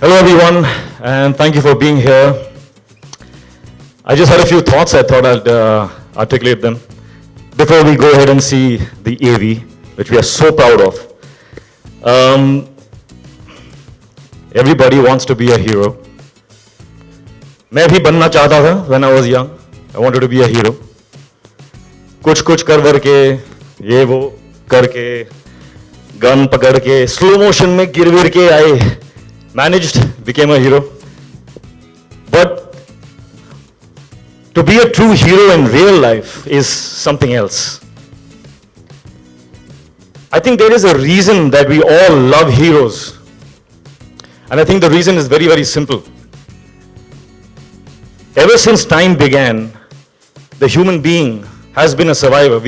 Hello everyone, and thank you for being here. I just had a few thoughts. I thought I'd articulate them before we go ahead and see the AV, which we are so proud of. Everybody wants to be a hero. मैं भी बनना चाहता था when I was young. I wanted to be a hero. कुछ कर वर के ये वो करके गन पकड़ के स्लो मोशन में गिर के आए. Managed, became a hero. But to be a true hero in real life is something else. I think there is a reason that we all love heroes. And I think the reason is very, very simple. Ever since time began, the human being has been a survivor.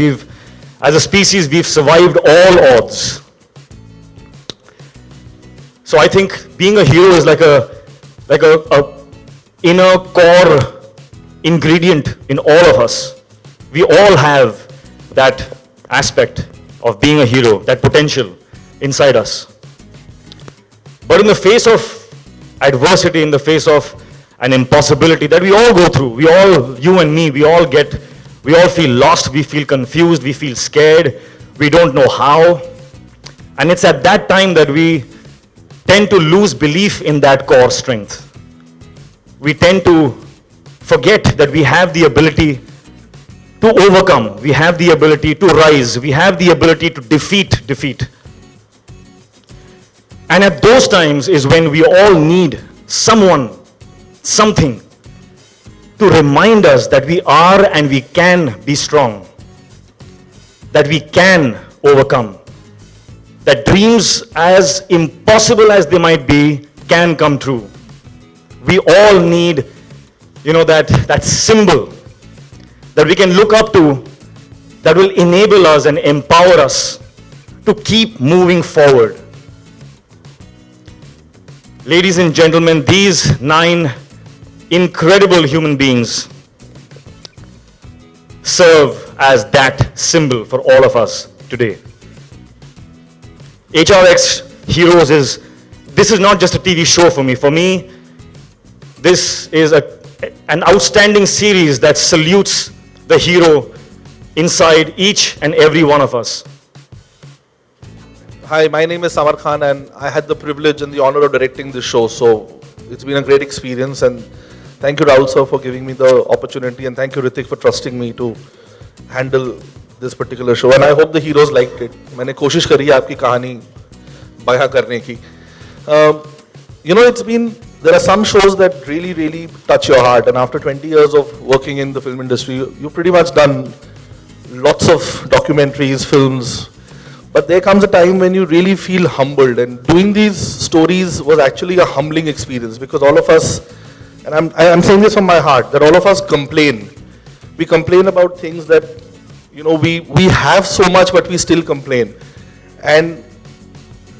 As a species, we've survived all odds. So I think being a hero is like a inner core ingredient in all of us. We all have that aspect of being a hero, that potential inside us. But in the face of adversity, in the face of an impossibility that we all go through, we all, you and me, we all feel lost, we feel confused, we feel scared, we don't know how. And it's at that time that we tend to lose belief in that core strength. We tend to forget that we have the ability to overcome, we have the ability to rise, we have the ability to defeat. And at those times is when we all need someone, something to remind us that we are and we can be strong, that we can overcome, that dreams, as impossible as they might be, can come true. We all need, that symbol that we can look up to that will enable us and empower us to keep moving forward. Ladies and gentlemen, these 9 incredible human beings serve as that symbol for all of us today. HRX Heroes this is not just a TV show for me. For me, this is an outstanding series that salutes the hero inside each and every one of us. Hi, my name is Samar Khan and I had the privilege and the honor of directing this show. So it's been a great experience, and thank you Rahul sir for giving me the opportunity, and thank you Hrithik for trusting me to handle this particular show, and I hope the heroes liked it. मैंने कोशिश करी है आपकी कहानी बयां करने की. There are some shows that really touch your heart, and after 20 years of working in the film industry, you've pretty much done lots of documentaries, films, but there comes a time when you really feel humbled, and doing these stories was actually a humbling experience, because all of us, and I'm saying this from my heart, that all of us complain. We complain about things that we have so much, but we still complain. And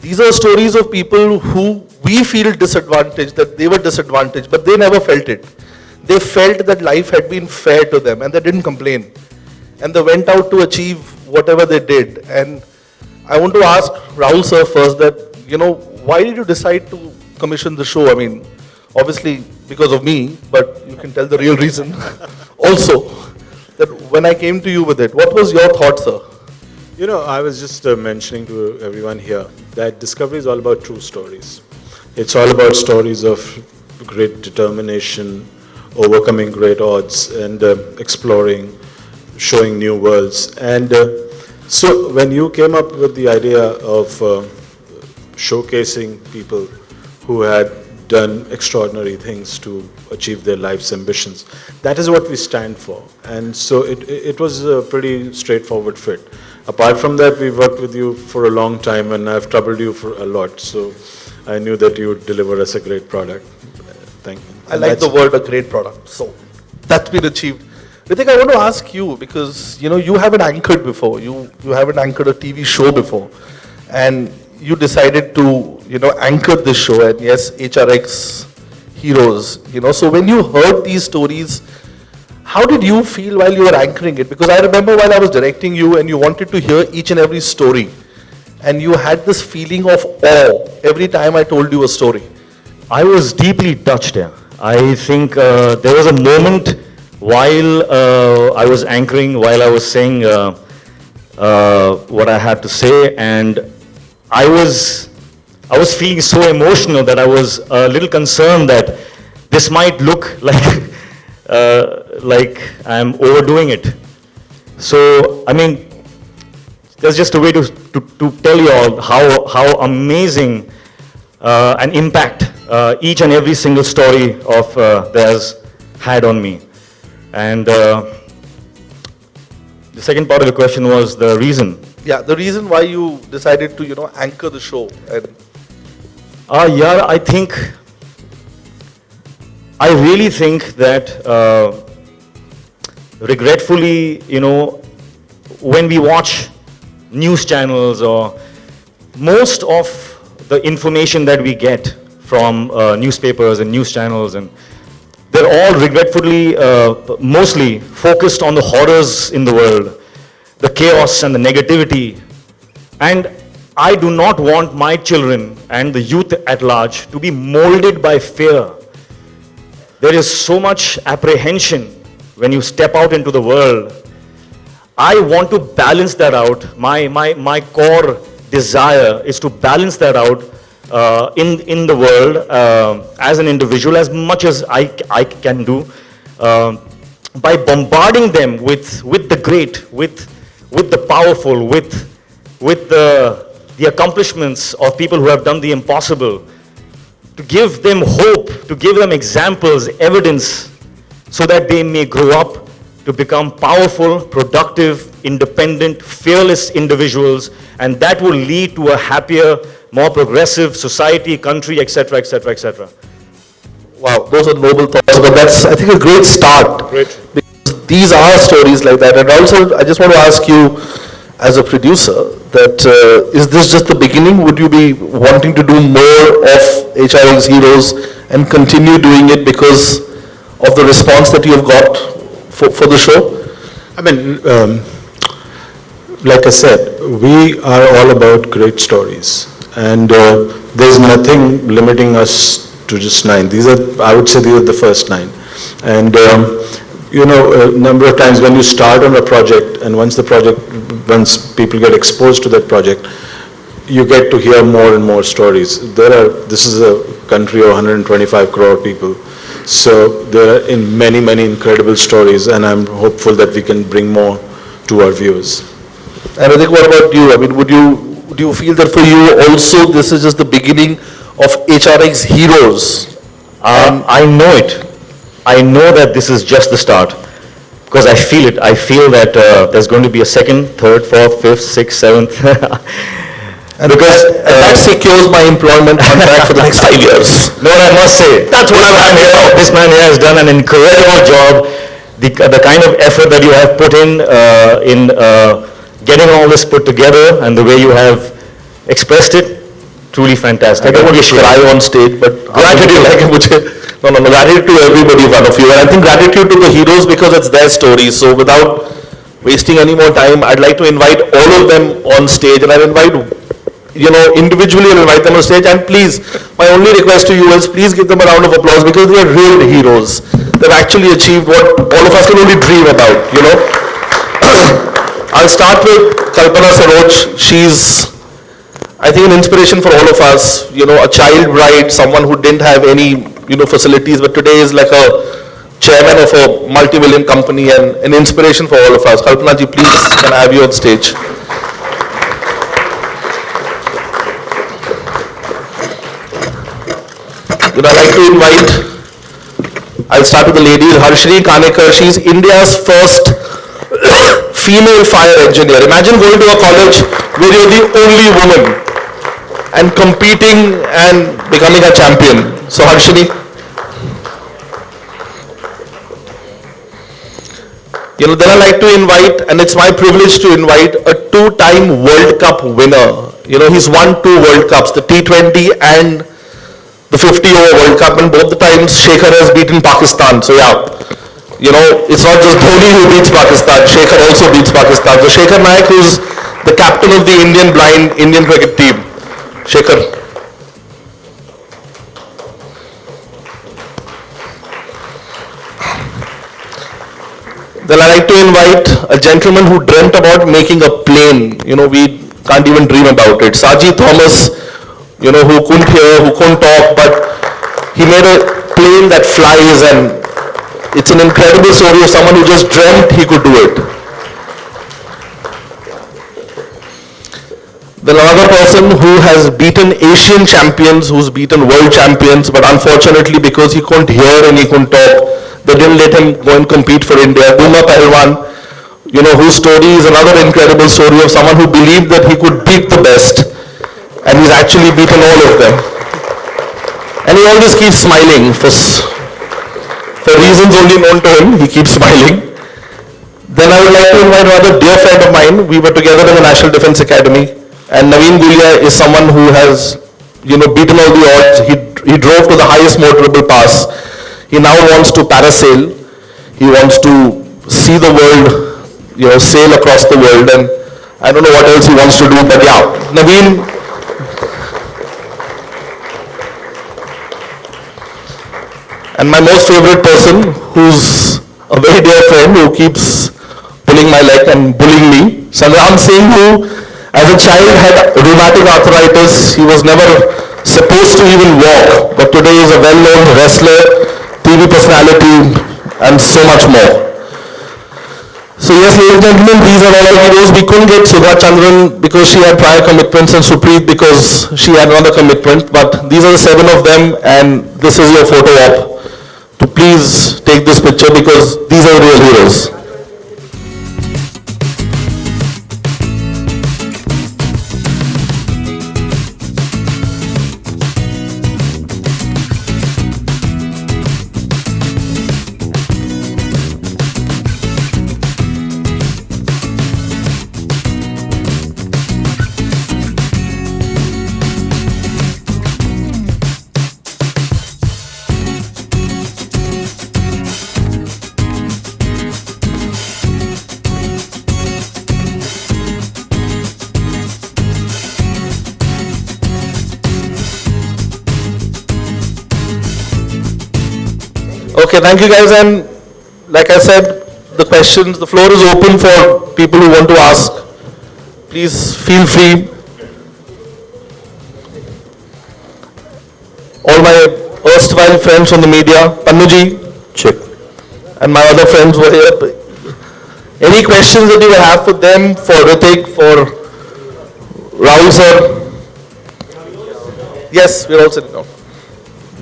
these are stories of people who we feel disadvantaged, that they were disadvantaged, but they never felt it. They felt that life had been fair to them, and they didn't complain. And they went out to achieve whatever they did. And I want to ask Rahul sir first that, why did you decide to commission the show? I mean, obviously because of me, but you can tell the real reason also. That when I came to you with it, what was your thought, sir? I was just mentioning to everyone here that Discovery is all about true stories. It's all about stories of great determination, overcoming great odds, and exploring, showing new worlds. And so when you came up with the idea of showcasing people who had done extraordinary things to achieve their life's ambitions, that is what we stand for. And so it was a pretty straightforward fit. Apart from that, we worked with you for a long time, and I've troubled you for a lot, so I knew that you would deliver us a great product. Thank you. I like the word, a great product. So that's been achieved. Hrithik, I want to ask you, because you haven't anchored before. You haven't anchored a TV show before, and you decided to anchor this show. And yes, HRX Heroes. So when you heard these stories, how did you feel while you were anchoring it? Because I remember while I was directing you, and you wanted to hear each and every story, and you had this feeling of awe every time I told you a story. I was deeply touched. Yeah. I think there was a moment while I was anchoring, while I was saying what I had to say, and I was feeling so emotional that I was a little concerned that this might look like I'm overdoing it. So, I mean, that's just a way to tell you all how amazing an impact each and every single story of theirs had on me. And the second part of the question was the reason. Yeah, the reason why you decided to, anchor the show. And Yeah, I really think that regretfully, when we watch news channels or most of the information that we get from newspapers and news channels, and they're all regretfully mostly focused on the horrors in the world, the chaos and the negativity. And I do not want my children and the youth at large to be molded by fear. There is so much apprehension when you step out into the world. I want to balance that out. My core desire is to balance that out in the world as an individual as much as I can do by bombarding them with the great, with the powerful, with the accomplishments of people who have done the impossible, to give them hope, to give them examples, evidence, so that they may grow up to become powerful, productive, independent, fearless individuals, and that will lead to a happier, more progressive society, country, etc., etc., etc. wow, those are noble thoughts, but that's, I think, a great start. Great. Because these are stories like that. And also, I just want to ask you, as a producer, that is this just the beginning? Would you be wanting to do more of HRX Heroes and continue doing it because of the response that you have got for the show? I mean, like I said, we are all about great stories, and there's nothing limiting us to just 9. These are, I would say, these are the first 9. And a number of times when you start on a project, and once people get exposed to that project, you get to hear more and more stories. This is a country of 125 crore people. So there are many, many incredible stories, and I'm hopeful that we can bring more to our viewers. And Hrithik, what about you? I mean, would you feel that for you also this is just the beginning of HRX Heroes? I know it. I know that this is just the start, because I feel it. I feel that there's going to be a second, third, fourth, fifth, sixth, seventh. And that secures my employment contract for the next 5 years. No, I must say, That's what I'm happy about. this man here has done an incredible job. The kind of effort that you have put in getting all this put together, and the way you have expressed it, truly fantastic. I don't want to cry on stage, but gratitude, gratitude to everybody, one of you. And I think gratitude to the heroes because it's their story. So without wasting any more time, I'd like to invite all of them on stage, and I'll invite, individually I'll invite them on stage. And please, my only request to you is please give them a round of applause, because they are real heroes. They've actually achieved what all of us can only dream about, I'll start with Kalpana Saroj. She's, I think, an inspiration for all of us, a child bride, someone who didn't have any, facilities, but today is like a chairman of a multi-million company and an inspiration for all of us. Kalpana ji, please, can I have you on stage? I'd like to invite, I'll start with the lady, Harshini Kanekar. She's India's first female fire engineer. Imagine going to a college where you're the only woman and competing and becoming a champion. So Harshini. Then I like to invite, and it's my privilege to invite, a 2-time World Cup winner. He's won 2 World Cups, the T20 and the 50-over World Cup, and both the times Shekhar has beaten Pakistan. So yeah, it's not just Dhoni who beats Pakistan, Shekhar also beats Pakistan. So Shekhar Naik, who's the captain of the Indian blind Indian cricket team. Shekhar. Then I like to invite a gentleman who dreamt about making a plane. You know, we can't even dream about it. Saji Thomas, you know, who couldn't hear, who couldn't talk, but he made a plane that flies, and it's an incredible story of someone who just dreamt he could do it. Then another person who has beaten Asian champions, who's beaten world champions, but unfortunately because he couldn't hear and he couldn't talk, they didn't let him go and compete for India. Duma Pahalwan, you know, whose story is another incredible story of someone who believed that he could beat the best, and he's actually beaten all of them. And he always keeps smiling for reasons only known to him. He keeps smiling. Then I would like to invite another dear friend of mine. We were together in the National Defence Academy, and Naveen Gulia is someone who has, you know, beaten all the odds. He drove to the highest motorable pass. He now wants to parasail. He wants to see the world, you know, sail across the world, and I don't know what else he wants to do, but yeah, Naveen. And my most favorite person, who's a very dear friend, who keeps pulling my leg and bullying me, Sangram Singh, who as a child had rheumatic arthritis. He was never supposed to even walk, but today is a well-known wrestler, TV personality, and so much more. So yes, ladies and gentlemen, these are all the heroes. We couldn't get Sudha Chandran because she had prior commitments, and Supreet because she had another commitment, but these are the 7 of them, and this is your photo op. To please take this picture because these are real heroes. Okay, thank you guys, and like I said, the questions, the floor is open for people who want to ask. Please feel free. All my erstwhile friends from the media, Pannuji, check, and my other friends were here. Any questions that you have for them, for Hrithik, for Rahul sir? Yes, we're all sitting down.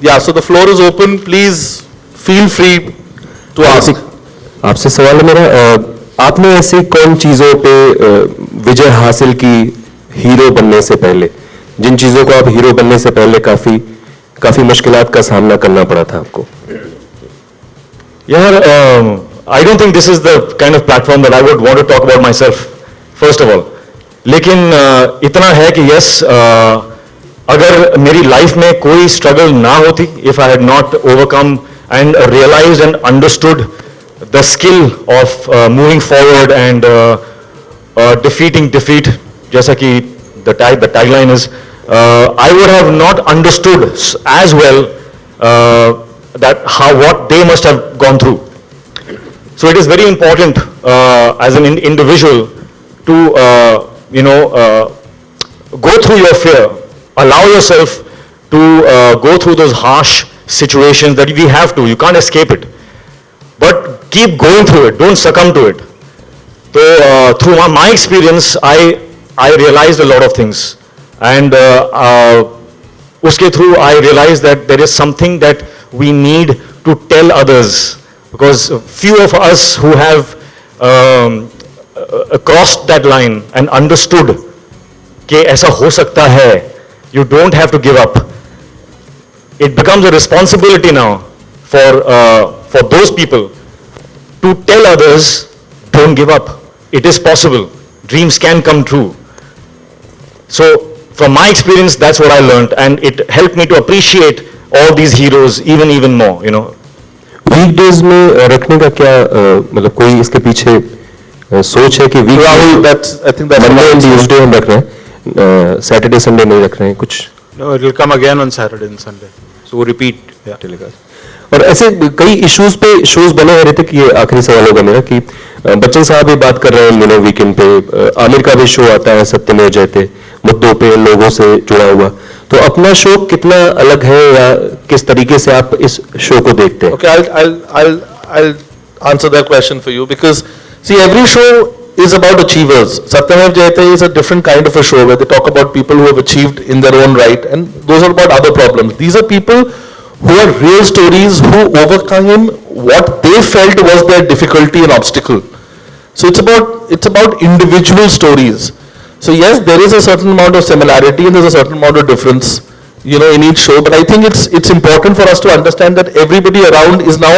Yeah, so the floor is open. Please feel free to ask. आपसे सवाल है मेरा, आपने ऐसी कौन चीज़ों पे विजय हासिल की हीरो बनने से पहले, जिन चीज़ों को आप हीरो बनने से पहले काफ़ी मुश्किलात का सामना करना पड़ा था आपको? Yeah, I don't think this is the kind of platform that I would want to talk about myself, first of all. लेकिन इतना है कि yes, अगर मेरी लाइफ में कोई स्ट्रगल ना होती, if I had not overcome and realized and understood the skill of moving forward and defeating defeat, जैसा कि the tagline is, I would have not understood as well that what they must have gone through. So it is very important as an individual to go through your fear, allow yourself to go through those harsh situations that we have to. You can't escape it, but keep going through it. Don't succumb to it. So through my experience, I realized a lot of things, and uske through I realized that there is something that we need to tell others, because few of us who have crossed that line and understood कि ऐसा हो सकता है, you don't have to give up. It becomes a responsibility now for those people to tell others, don't give up. It is possible. Dreams can come true. So from my experience, that's what I learned, and it helped me to appreciate all these heroes even more, you know. Weekdays में रखने का क्या मतलब कोई इसके पीछे सोच है कि मंडे एंड ट्यूसडे हम रख रहे हैं, सैटरडे संडे नहीं रख रहे हैं कुछ? No, it will come again on Saturday and Sunday. So वो repeat telecast. और ऐसे कई इश्यूज पे शोज बने हैं ऋतिक, ये आखिरी सवाल होगा मेरा कि बच्चन साहब भी बात कर रहे हैं इन वीकेंड पे, आमिर का भी शो आता है सत्यमेव जयते, मुद्दों पे लोगों से जुड़ा हुआ, तो अपना शो कितना अलग है या किस तरीके से आप इस शो को देखते हैं? Okay, I'll answer that question for you because see, every show is about achievers. Satyamev Jayate is a different kind of a show where they talk about people who have achieved in their own right, and those are about other problems. These are people who are real stories who overcome what they felt was their difficulty and obstacle. So it's about individual stories. So yes, there is a certain amount of similarity and there's a certain amount of difference, you know, in each show. But I think it's important for us to understand that everybody around is now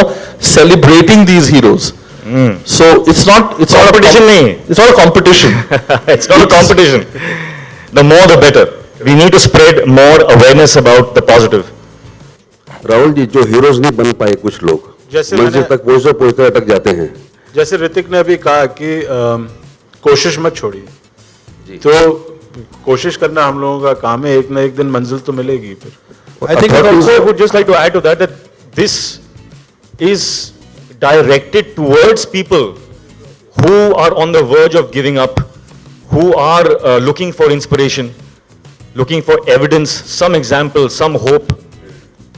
celebrating these heroes. So it's not Competition nahi. it's not a competition. It's not a competition. The more the better. We need to spread more awareness about the positive. Rahul ji, जो heroes नहीं बन पाए कुछ लोग, जैसे मंजिल मैंने- तक पहुंचते अटक जाते हैं। जैसे ऋतिक ने अभी कहा कि कोशिश मत छोड़िए, तो कोशिश करना हम लोगों का काम है, एक ना एक दिन मंजिल तो मिलेगी फिर। I think Also, I would just like to add to that this is directed towards people who are on the verge of giving up, who are looking for inspiration, looking for evidence, some example, some hope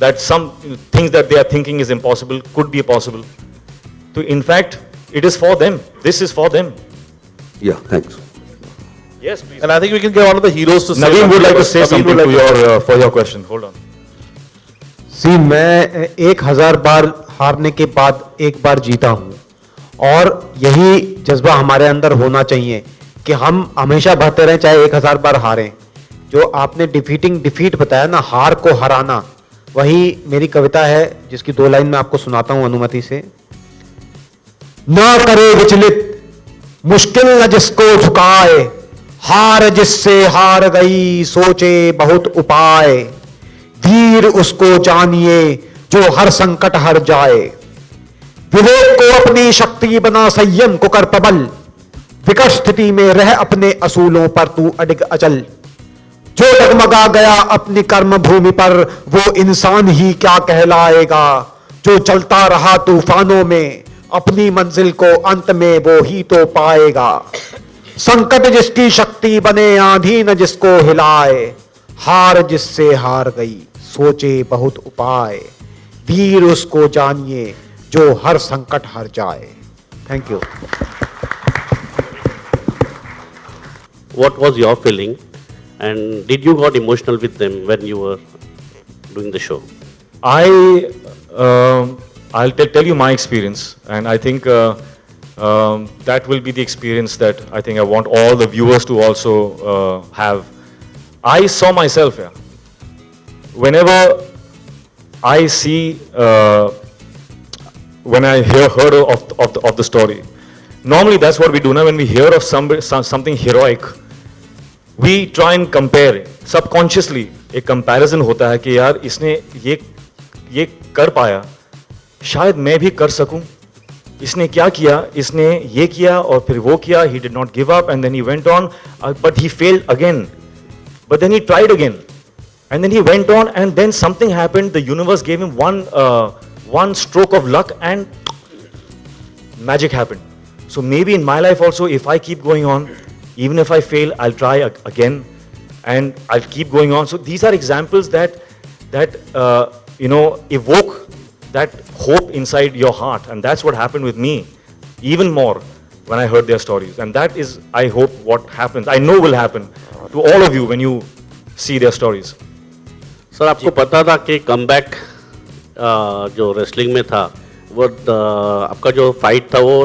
that some things that they are thinking is impossible could be possible. So in fact, it is for them. This is for them. Yeah, thanks. Yes, please. and I think we can get one of the heroes to say Naveen would like to say Naveen something would to like your for your question. Hold on. सी मैं 1000 बार हारने के बाद एक बार जीता हूं और यही जज्बा हमारे अंदर होना चाहिए कि हम हमेशा बढ़ते रहें चाहे 1000 बार हारें। जो आपने डिफीट बताया ना, हार को हराना, वही मेरी कविता है जिसकी 2 लाइन में आपको सुनाता हूं अनुमति से। ना करे विचलित मुश्किल न जिसको झुकाए, हार जिससे हार गई सोचे बहुत उपाय, वीर उसको जानिए जो हर संकट हर जाए, विवेक को अपनी शक्ति बना संयम को कर प्रबल, विकट स्थिति में रह अपने असूलों पर तू अडिग अचल, जो डगमगा गया अपनी कर्म भूमि पर वो इंसान ही क्या कहलाएगा, जो चलता रहा तूफानों में अपनी मंजिल को अंत में वो ही तो पाएगा, संकट जिसकी शक्ति बने आंधी न जिसको हिलाए, हार जिससे हार गई सोचे बहुत उपाय, वीर उसको जानिए जो हर संकट हार जाए। Thank you. What was your feeling, and did you got emotional with them when you were doing the show? I'll tell you my experience, and I think that will be the experience that I think I want all the viewers to also have. I saw myself, yeah. Whenever I see, when I heard of the story, normally that's what we do now. When we hear of something heroic, we try and compare it. Subconsciously एक comparison होता है कि यार इसने ये कर पाया, शायद मैं भी कर सकूं, इसने क्या किया, इसने ये किया और फिर वो किया, he did not give up and then he went on, but he failed again, but then he tried again and then he went on and then something happened, the universe gave him one stroke of luck and magic happened. So maybe in my life also, if I keep going on, even if I fail, I'll try again and I'll keep going on. So these are examples that evoke that hope inside your heart, and that's what happened with me even more when I heard their stories, and that is, I hope, what happens, I know will happen to all of you when you see their stories. Sir आपको पता था कि comeback जो wrestling में था वो आपका जो फाइट था वो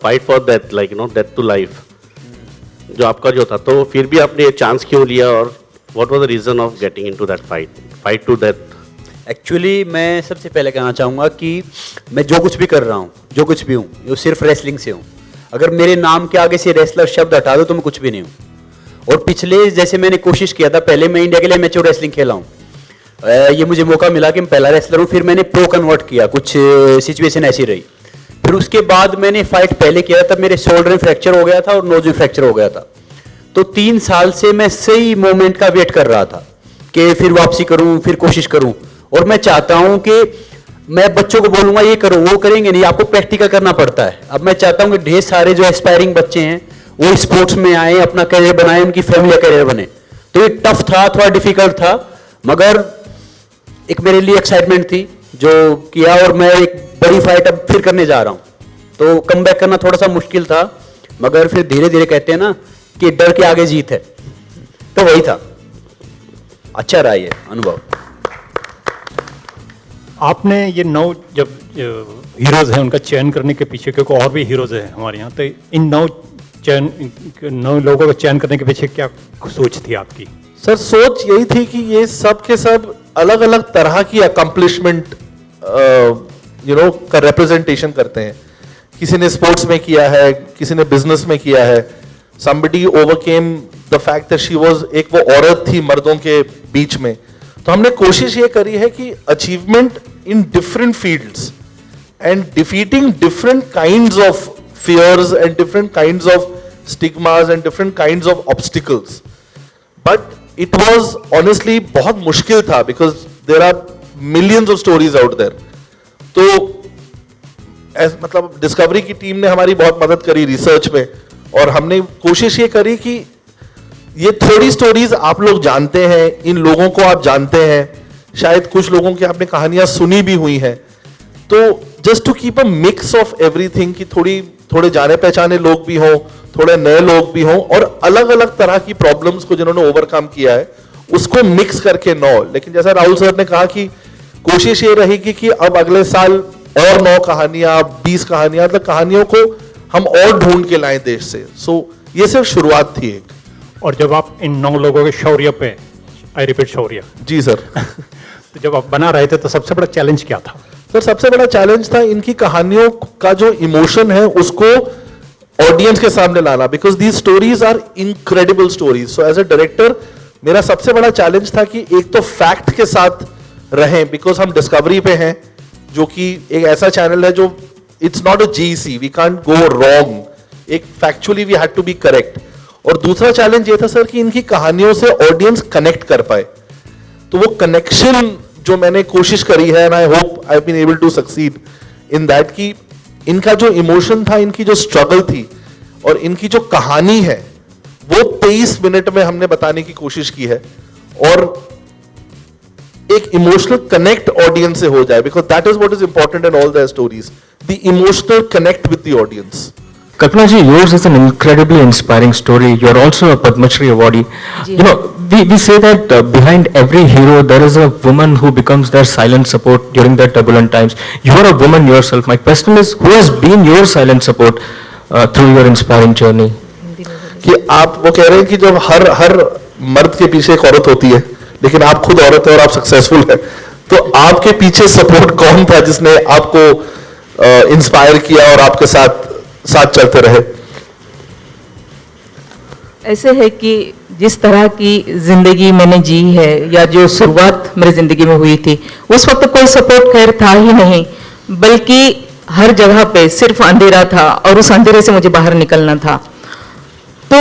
fight for death, like you know death to life जो आपका जो था, तो फिर भी आपने ये चांस क्यों लिया और what was the reason of getting into that fight to death? Actually मैं सबसे पहले कहना चाहूँगा कि मैं जो कुछ भी कर रहा हूँ, जो कुछ भी हूँ, वो सिर्फ रेसलिंग से हूँ। अगर मेरे नाम के आगे से रेसलर शब्द हटा दो तो मैं कुछ भी नहीं हूँ। और पिछले जैसे मैंने कोशिश किया था, पहले मैं इंडिया के लिए मैच्योर रेसलिंग खेला हूँ, ये मुझे मौका मिला कि मैं पहला रेसलर हूँ, फिर मैंने प्रो कन्वर्ट किया, कुछ सिचुएशन ऐसी रही। फिर उसके बाद मैंने फाइट पहले किया तब मेरे शोल्डर में फ्रैक्चर हो गया था और नोज में फ्रैक्चर हो गया था। तो 3 साल से मैं सही मोमेंट का वेट कर रहा था कि फिर वापसी करूं, फिर कोशिश करूं, और मैं चाहता हूं कि मैं बच्चों को बोलूंगा ये करो, वो करेंगे नहीं, आपको प्रैक्टिकल करना पड़ता है। अब मैं चाहता हूं कि ढेर सारे जो एस्पायरिंग बच्चे हैं वो स्पोर्ट्स में आए, अपना करियर बनाए, उनकी फैमिली का करियर बने। तो ये टफ था, थोड़ा डिफिकल्ट था, मगर एक मेरे लिए एक्साइटमेंट थी जो किया, और मैं एक बड़ी फाइट अब फिर करने जा रहा हूं। तो कम बैक करना थोड़ा सा मुश्किल था, मगर फिर धीरे धीरे कहते हैं ना कि डर के आगे जीत है, तो वही था। अच्छा रहा ये अनुभव। आपने ये 9 जब हीरोज हैं उनका चयन करने के पीछे, क्योंकि और भी हीरोज हैं हमारे यहाँ, तो इन 9 लोगों का चयन करने के पीछे क्या सोच थी आपकी? सर सोच यही थी कि ये सब के सब अलग अलग तरह की अकम्पलिशमेंट का रिप्रेजेंटेशन करते हैं। किसी ने स्पोर्ट्स में किया है, किसी ने बिजनेस में किया है। somebody overcame the fact that she was एक वो औरत थी मर्दों के बीच में। तो हमने कोशिश ये करी है कि achievement in different fields and defeating different kinds of fears and different kinds of stigmas and different kinds of obstacles. But it was honestly बहुत मुश्किल था because there are millions of stories out there. तो मतलब discovery की team ने हमारी बहुत मदद करी रिसर्च में, और हमने कोशिश ये करी कि ये थोड़ी स्टोरीज आप लोग जानते हैं, इन लोगों को आप जानते हैं, शायद कुछ लोगों की आपने कहानियां सुनी भी हुई हैं। तो just to keep a mix of everything, कि थोड़े जाने पहचाने लोग भी हों, थोड़े नए लोग भी हों, और अलग अलग तरह की प्रॉब्लम्स को जिन्होंने ओवरकम किया है उसको मिक्स करके 9। लेकिन जैसा राहुल सर ने कहा कि कोशिश ये रहेगी कि अब अगले साल और 9 कहानियां, 20 कहानियां, मतलब कहानियों को हम और ढूंढ के लाएं देश से। सो ये सिर्फ शुरुआत थी एक। और जब आप इन 9 लोगों के शौर्य पे, I repeat Shaurya, ji sir तो जब आप बना रहे थे तो सबसे बड़ा चैलेंज क्या था? सर सबसे बड़ा चैलेंज था इनकी कहानियों का जो इमोशन है उसको ऑडियंस के सामने लाना, because these stories are incredible stories. So as a director मेरा सबसे बड़ा चैलेंज था कि एक तो फैक्ट के साथ रहें, बिकॉज हम डिस्कवरी पे हैं जो कि एक ऐसा चैनल है जो it's not a GC, we can't go wrong, एक factually we had to be correct. और दूसरा चैलेंज ये था सर कि इनकी कहानियों से ऑडियंस कनेक्ट कर पाए। तो वो कनेक्शन जो मैंने कोशिश करी है, and I hope I have been able to succeed in that, कि इनका जो इमोशन था, इनकी जो स्ट्रगल थी और इनकी जो कहानी है वो 23 मिनट में हमने बताने की कोशिश की है, और एक इमोशनल कनेक्ट ऑडियंस से हो जाए, because that is what is important in all their stories, the emotional connect with the audience. Kalpana ji, yours is an incredibly inspiring story. You are also a Padma Shri awardee. You know, we say that behind every hero there is a woman who becomes their silent support during their turbulent times. You are a woman yourself. My question is, who has been your silent support through your inspiring journey? कि आप वो कह रहे हैं कि जब हर मर्द के पीछे एक औरत होती है, लेकिन आप खुद औरत है और आप सक्सेसफुल है, तो आपके पीछे सपोर्ट कौन था जिसने आपको इंस्पायर किया और आपके साथ चलते रहे? ऐसे है कि जिस तरह की जिंदगी मैंने जी है, या जो शुरुआत मेरी जिंदगी में हुई थी, उस वक्त कोई सपोर्ट खैर था ही नहीं, बल्कि हर जगह पे सिर्फ अंधेरा था और उस अंधेरे से मुझे बाहर निकलना था। तो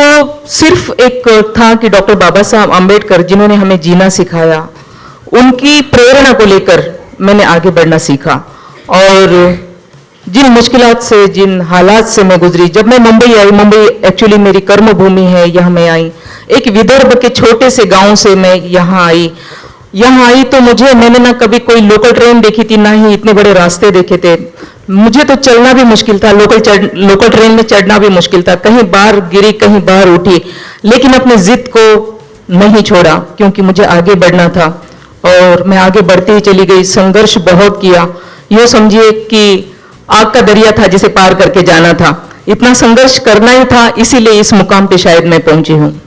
सिर्फ एक था कि डॉक्टर बाबा साहब अम्बेडकर जिन्होंने हमें जीना सिखाया, उनकी प्रेरणा को लेकर मैंने आगे बढ़ना सीखा। और जिन मुश्किलात से, जिन हालात से मैं गुजरी, जब मैं मुंबई आई, मुंबई एक्चुअली मेरी कर्म भूमि है, यहाँ मैं आई, एक विदर्भ के छोटे से गांव से मैं यहाँ आई तो मैंने ना कभी कोई लोकल ट्रेन देखी थी, ना ही इतने बड़े रास्ते देखे थे। मुझे तो चलना भी मुश्किल था, लोकल ट्रेन में चढ़ना भी मुश्किल था, कहीं बार गिरी, कहीं बार उठी, लेकिन अपने जिद को नहीं छोड़ा, क्योंकि मुझे आगे बढ़ना था और मैं आगे बढ़ती ही चली गई। संघर्ष बहुत किया, यूँ समझिए कि आग का दरिया था जिसे पार करके जाना था, इतना संघर्ष करना ही था, इसीलिए इस मुकाम पे शायद मैं पहुंची हूँ।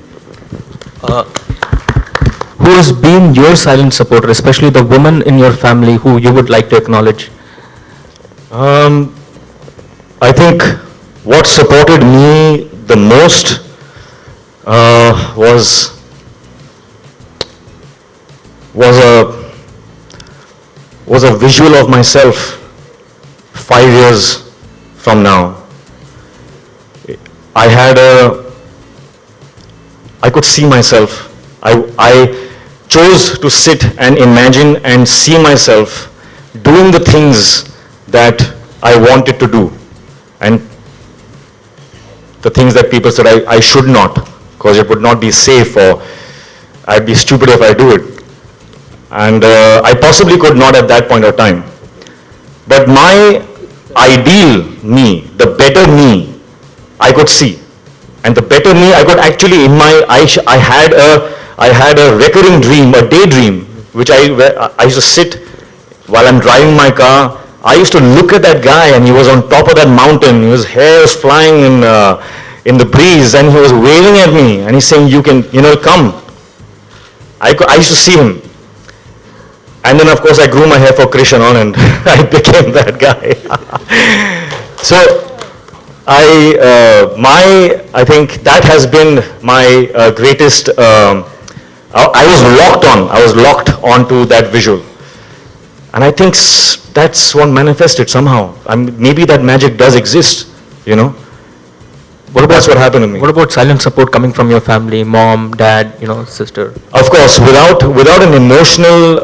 Who has been your silent supporter, especially the woman in your family who you would like to acknowledge? I think what supported me the most was a visual of myself 5 years from now. I could see myself. chose to sit and imagine and see myself doing the things that I wanted to do, and the things that people said I should not, because it would not be safe, or I'd be stupid if I do it. And I possibly could not at that point of time. But my ideal me, the better me, I could see. And the better me, I could actually, in my, I had a recurring dream, a daydream, which I used to sit while I'm driving my car. I used to look at that guy, and he was on top of that mountain. His hair was flying in the breeze, and he was waving at me, and he's saying, you can, come. I used to see him. And then, of course, I grew my hair for Krishan on, and I became that guy. So, I think that has been my greatest, I was locked onto that visual. And I think that's what manifested somehow. Maybe that magic does exist, That's what happened to me. What about silent support coming from your family, mom, dad, sister? Of course, without an emotional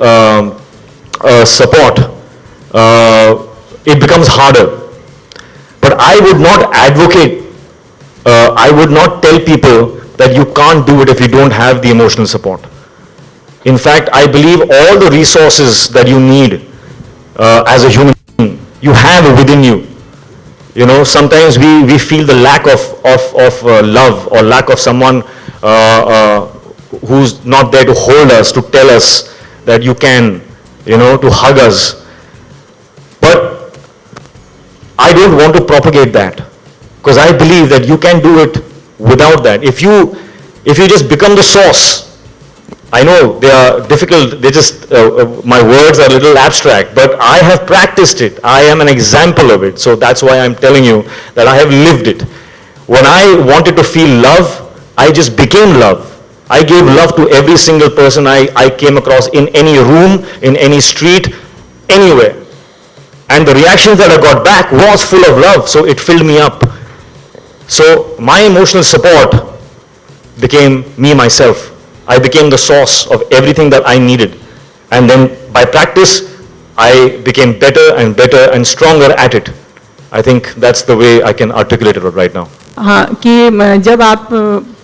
support, it becomes harder. But I would not advocate, I would not tell people that you can't do it if you don't have the emotional support. In fact, I believe all the resources that you need as a human being, you have within you. Sometimes we feel the lack of love, or lack of someone who's not there to hold us, to tell us that you can, to hug us. But I don't want to propagate that, because I believe that you can do it without that. If you just become the source, I know they are difficult, my words are a little abstract, but I have practiced it. I am an example of it. So that's why I'm telling you that I have lived it. When I wanted to feel love, I just became love. I gave love to every single person I came across, in any room, in any street, anywhere. And the reactions that I got back was full of love, so it filled me up. So my emotional support became me myself. I became the source of everything that I needed. And then by practice, I became better and stronger at it. I think that's the way I can articulate it right now. हाँ कि जब आप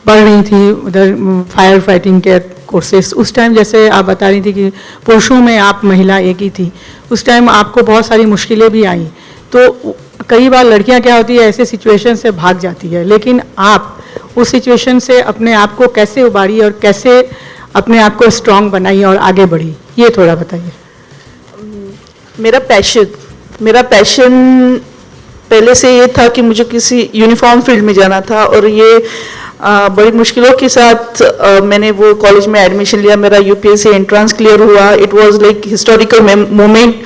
पढ़ रही थी उधर fire fighting के courses, उस टाइम जैसे आप बता रही थी कि पुरुषों में आप महिला एक ही थी, उस टाइम आपको बहुत सारी मुश्किलें भी आई. तो कई बार लड़कियां क्या होती है, ऐसे सिचुएशन से भाग जाती है, लेकिन आप उस सिचुएशन से अपने आप को कैसे उबारी और कैसे अपने आप को स्ट्रांग बनाई और आगे बढ़ी, ये थोड़ा बताइए. मेरा पैशन पहले से ये था कि मुझे किसी यूनिफॉर्म फील्ड में जाना था, और ये बड़ी मुश्किलों के साथ मैंने वो कॉलेज में एडमिशन लिया. मेरा यूपीएससी एंट्रेंस क्लियर हुआ. It was like historical moment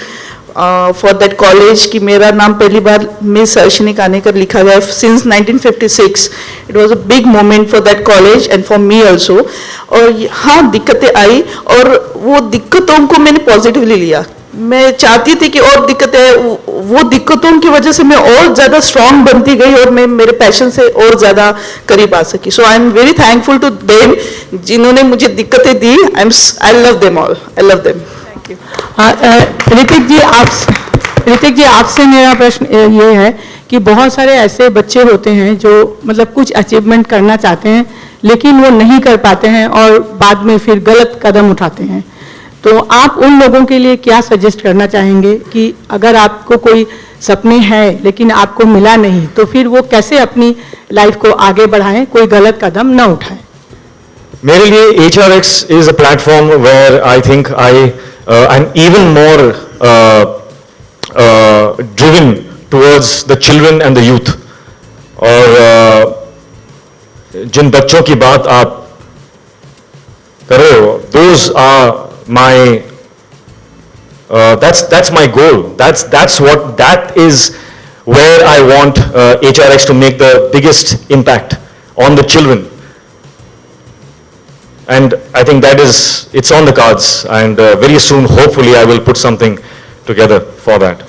for that college कि मेरा नाम पहली बार मिस अर्शनी कानेकर लिखा गया since 1956. It was a big moment for that college and for me also. और हाँ, दिक्कतें आई, और वो दिक्कतों को मैंने पॉजिटिवली लिया. मैं चाहती थी कि और दिक्कतें, वो दिक्कतों की वजह से मैं और ज़्यादा स्ट्रांग बनती गई, और मैं मेरे पैशन से और ज़्यादा करीब आ सकी. So I am very thankful to them, जिन्होंने मुझे दिक्कतें दी. I love them all, I love them. Thank you. Hrithik ji, आपसे मेरा प्रश्न ये है कि बहुत सारे ऐसे बच्चे होते हैं जो मतलब कुछ अचीवमेंट करना चाहते हैं, लेकिन वो नहीं कर पाते हैं और बाद में फिर गलत कदम उठाते हैं. तो आप उन लोगों के लिए क्या सजेस्ट करना चाहेंगे कि अगर आपको कोई सपने हैं लेकिन आपको मिला नहीं, तो फिर वो कैसे अपनी लाइफ को आगे बढ़ाएं, कोई गलत कदम न उठाएं? मेरे लिए HRX is a platform where I think I'm even more driven towards the children and the youth. और जिन बच्चों की बात आप कर रहे हो, those are my that's my goal. That is where I want HRX to make the biggest impact on the children. And I think it's on the cards, and very soon, hopefully, I will put something together for that.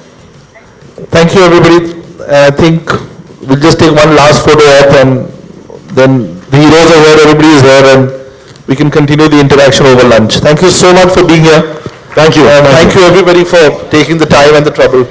Thank you, everybody. I think we'll just take one last photo up, and then the heroes are here, everybody is here, and we can continue the interaction over lunch. Thank you so much for being here. Thank you. And thank you everybody for taking the time and the trouble.